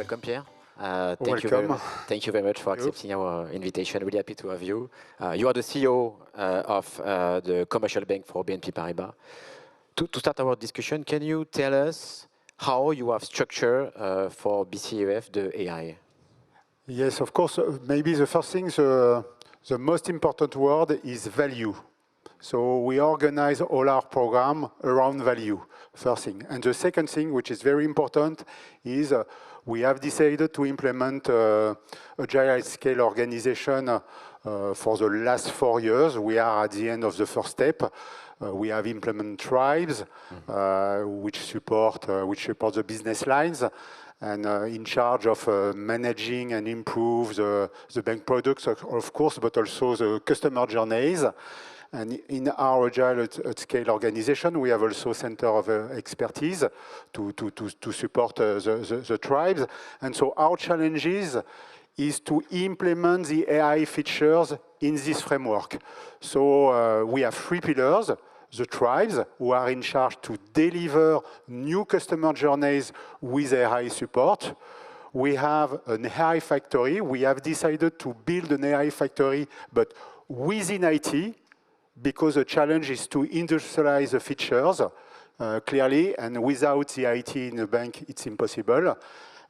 welcome, Pierre. Welcome. Thank you very much for accepting our invitation. Really happy to have you. You are the CEO of the commercial bank for BNP Paribas. To start our discussion, can you tell us how you have structured for BCEF the AI? Yes, of course. Maybe the first thing, the most important word is value. So we organize all our program around value, first thing. And the second thing, which is very important, is we have decided to implement agile scale organization for the last 4 years. We are at the end of the first step. We have implemented tribes, which support the business lines, and in charge of managing and improve the bank products, of course, but also the customer journeys. And in our agile at scale organization, we have also center of expertise to support the tribes. And so our challenges is to implement the AI features in this framework. So we have 3 pillars. The tribes, who are in charge to deliver new customer journeys with AI support. We have an AI factory. We have decided to build an AI factory, but within IT, because the challenge is to industrialize the features clearly, and without the IT in the bank, it's impossible.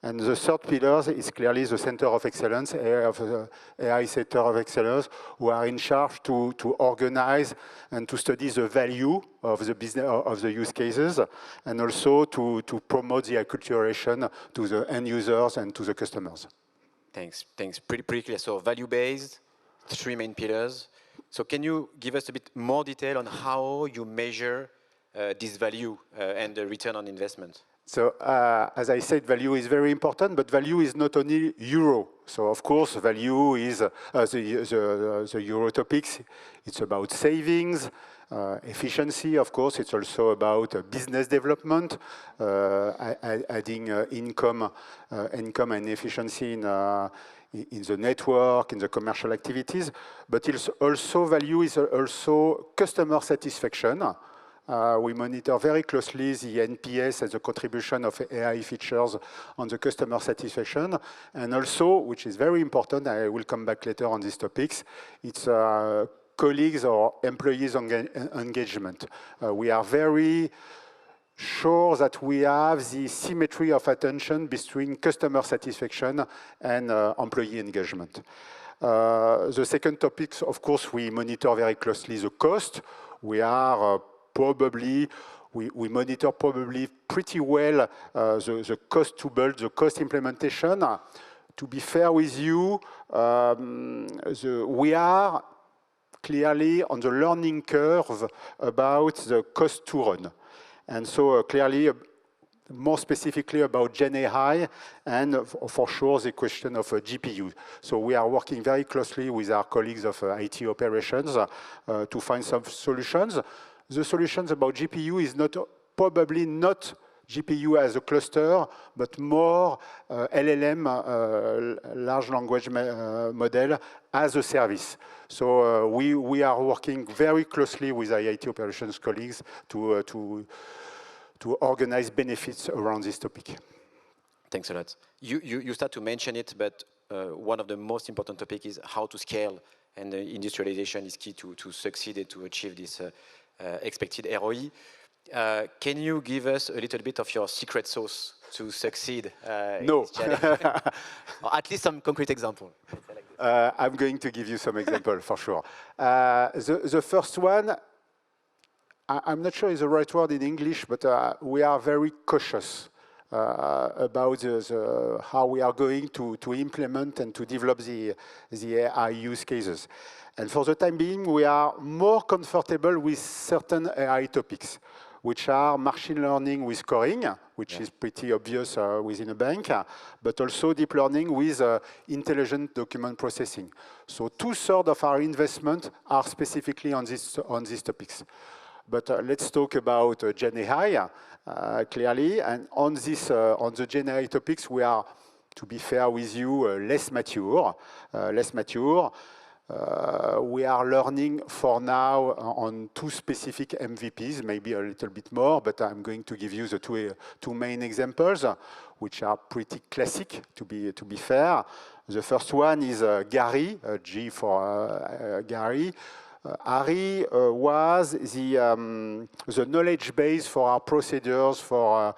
And the third pillar is clearly the center of excellence, AI center of excellence, who are in charge to organize and to study the value of the business, of the use cases, and also to promote the acculturation to the end users and to the customers. Thanks. Pretty clear. So value-based, 3 main pillars. So can you give us a bit more detail on how you measure this value and the return on investment? So, as I said, value is very important, but value is not only euro. So, of course, value is the euro topics. It's about savings, efficiency, of course. It's also about business development, adding income and efficiency in the network, in the commercial activities. But it's also value is also customer satisfaction. We monitor very closely the NPS as a contribution of AI features on the customer satisfaction. And also, which is very important, I will come back later on these topics, it's colleagues or employees engagement. We are very sure that we have the symmetry of attention between customer satisfaction and employee engagement. The second topic, of course, we monitor very closely the cost. We are we monitor probably pretty well the cost to build, the cost implementation. To be fair with you, we are clearly on the learning curve about the cost to run. And so clearly, more specifically about Gen AI and for sure the question of GPU. So we are working very closely with our colleagues of IT operations to find some solutions. The solutions about GPU is probably not GPU as a cluster, but more LLM, large language model, as a service. So we are working very closely with our IT operations colleagues to organize benefits around this topic. Thanks a lot. You start to mention it, but one of the most important topics is how to scale, and the industrialization is key to succeed and to achieve this expected ROE. Can you give us a little bit of your secret sauce to succeed in this challenge? Or at least some concrete example. I'm going to give you some example for sure. The first one, I'm not sure is the right word in English, but we are very cautious about how we are going to implement and to develop the AI use cases. And for the time being, we are more comfortable with certain AI topics, which are machine learning with scoring, which is pretty obvious within a bank, but also deep learning with intelligent document processing. So 2/3 of our investment are specifically on these topics. But let's talk about Gen AI clearly, and on the Gen AI topics, we are, to be fair with you, less mature. We are learning for now on 2 specific MVPs, maybe a little bit more, but I'm going to give you the two main examples, which are pretty classic, to be fair. The first one is Gary, G for Gary. Harry was the knowledge base for our procedures, for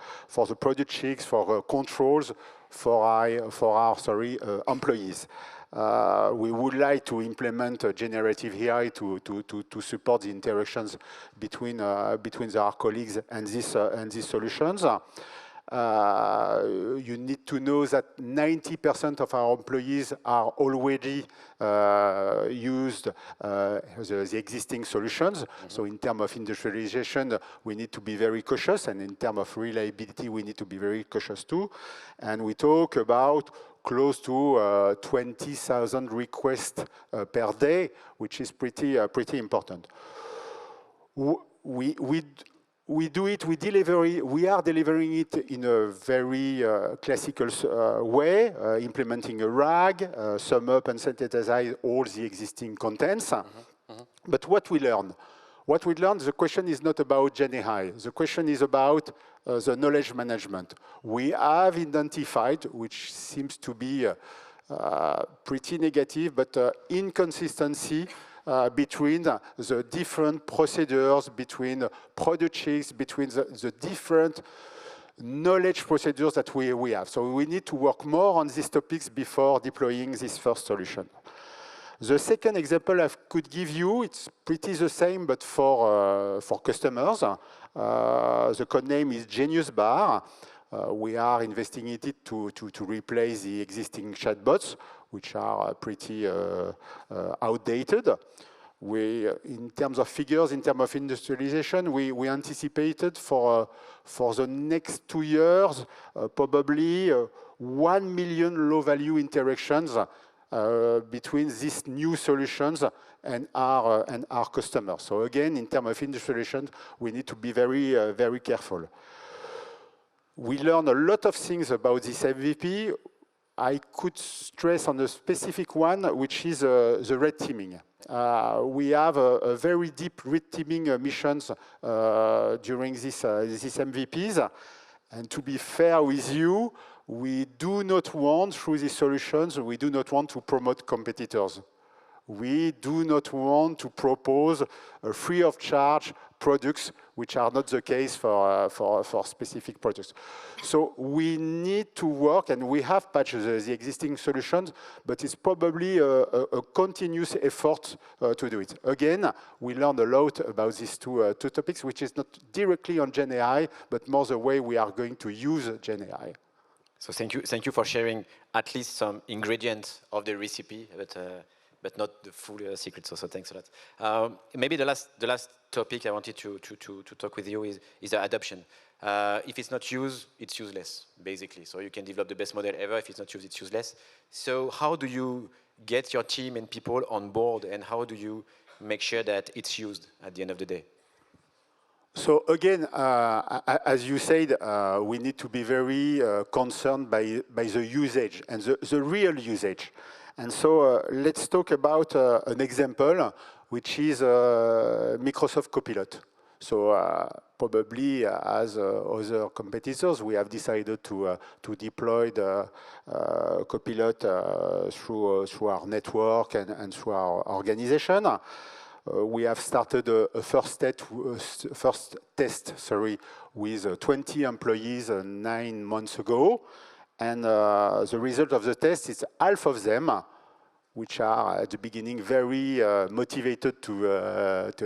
the product checks, for controls, for our employees. We would like to implement generative AI to support the interactions between our colleagues and these solutions. You need to know that 90% of our employees are already used the existing solutions. So in terms of industrialization, we need to be very cautious, and in terms of reliability, we need to be very cautious too. And we talk about close to 20,000 requests per day, which is pretty important. We are delivering it in a very classical way, implementing a RAG, sum up and synthesize all the existing contents. But what we learn? The question is not about GenAI. The question is about the knowledge management. We have identified, which seems to be pretty negative, but inconsistency between the different procedures, between product checks, between the different knowledge procedures that we have. So we need to work more on these topics before deploying this first solution. The second example I could give you, it's pretty the same, but for customers. The code name is Genius Bar. We are investing in it to replace the existing chatbots, which are pretty outdated. In terms of figures, in terms of industrialization, we anticipated for the next 2 years, probably 1 million low-value interactions between these new solutions and our customers. So again, in terms of industrialization, we need to be very careful. We learn a lot of things about this MVP. I could stress on a specific one, which is the red teaming. We have a very deep red teaming missions during these MVPs. And to be fair with you, we do not want, through these solutions, we do not want to promote competitors. We do not want to propose free of charge products, which are not the case for specific products. So we need to work, and we have patched the existing solutions, but it's probably a continuous effort to do it. Again, we learned a lot about these two topics, which is not directly on GenAI, but more the way we are going to use GenAI. So thank you for sharing at least some ingredients of the recipe, but not the full secret. So thanks a lot. Maybe the last topic I wanted to talk with you is the adoption. If it's not used, it's useless, basically. So you can develop the best model ever. If it's not used, it's useless. So how do you get your team and people on board, and how do you make sure that it's used at the end of the day? So again, as you said, we need to be very concerned by the usage and the real usage. And so let's talk about an example, which is Microsoft Copilot. So probably, as other competitors, we have decided to deploy the Copilot through our network and through our organization. We have started a first test with 20 employees 9 months ago. And the result of the test is half of them, which are at the beginning very motivated to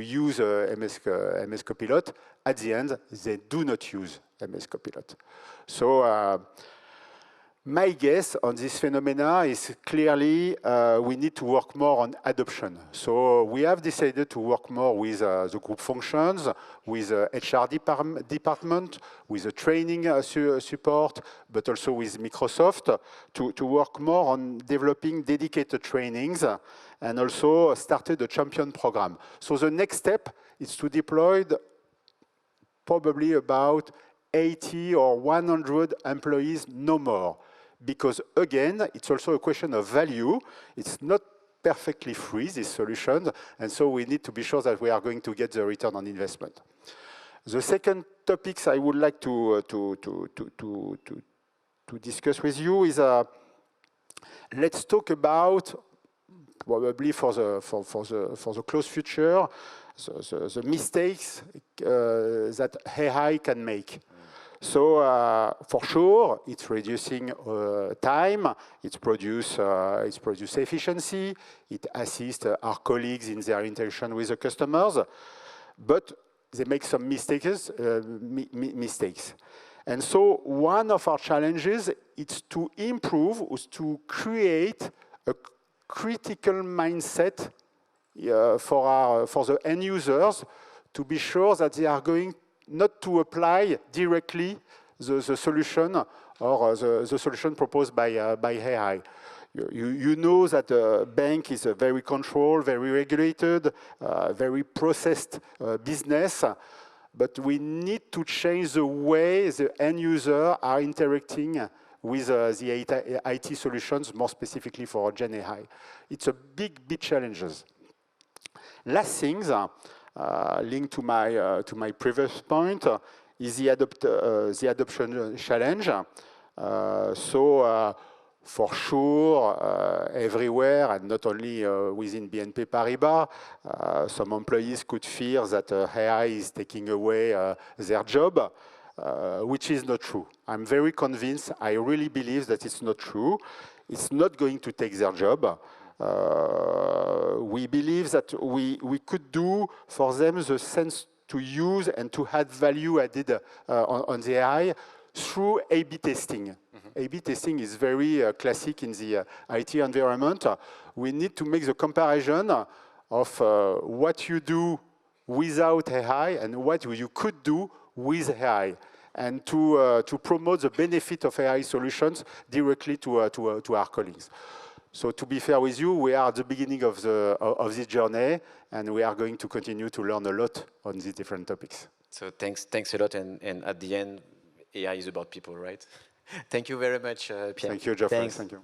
use MS Copilot. At the end, they do not use MS Copilot. So my guess on this phenomena is clearly we need to work more on adoption. So we have decided to work more with the group functions, with the HR department, with the training support, but also with Microsoft to work more on developing dedicated trainings and also started a champion program. So the next step is to deploy probably about 80 or 100 employees, no more. because again, it's also a question of value. It's not perfectly free, this solution, and so we need to be sure that we are going to get the return on investment. The second topics I would like to discuss with you is let's talk about, probably for the close future, the mistakes that AI can make. So for sure, it's reducing time, it's produce efficiency, it assists our colleagues in their interaction with the customers, but they make some mistakes. And so one of our challenges is to improve, is to create a critical mindset for the end users, to be sure that they are going not to apply directly the solution or the solution proposed by AI. You know that a bank is a very controlled, very regulated, very processed business, but we need to change the way the end user are interacting with the IT solutions, more specifically for Gen AI. It's a big challenge. Last things, linked to my previous point, is the adoption challenge. For sure, everywhere, and not only within BNP Paribas, some employees could fear that AI is taking away their job, which is not true. I'm very convinced, I really believe that it's not true. It's not going to take their job. We believe that we could do for them the sense to use and to add value added on the AI through A/B testing. A/B testing is very classic in the IT environment. We need to make the comparison of what you do without AI and what you could do with AI, and to promote the benefit of AI solutions directly to our colleagues. So to be fair with you, we are at the beginning of this journey, and we are going to continue to learn a lot on these different topics. So thanks a lot, and at the end, AI is about people, right? Thank you very much, Pierre. Thank you, Joffrey. Thank you.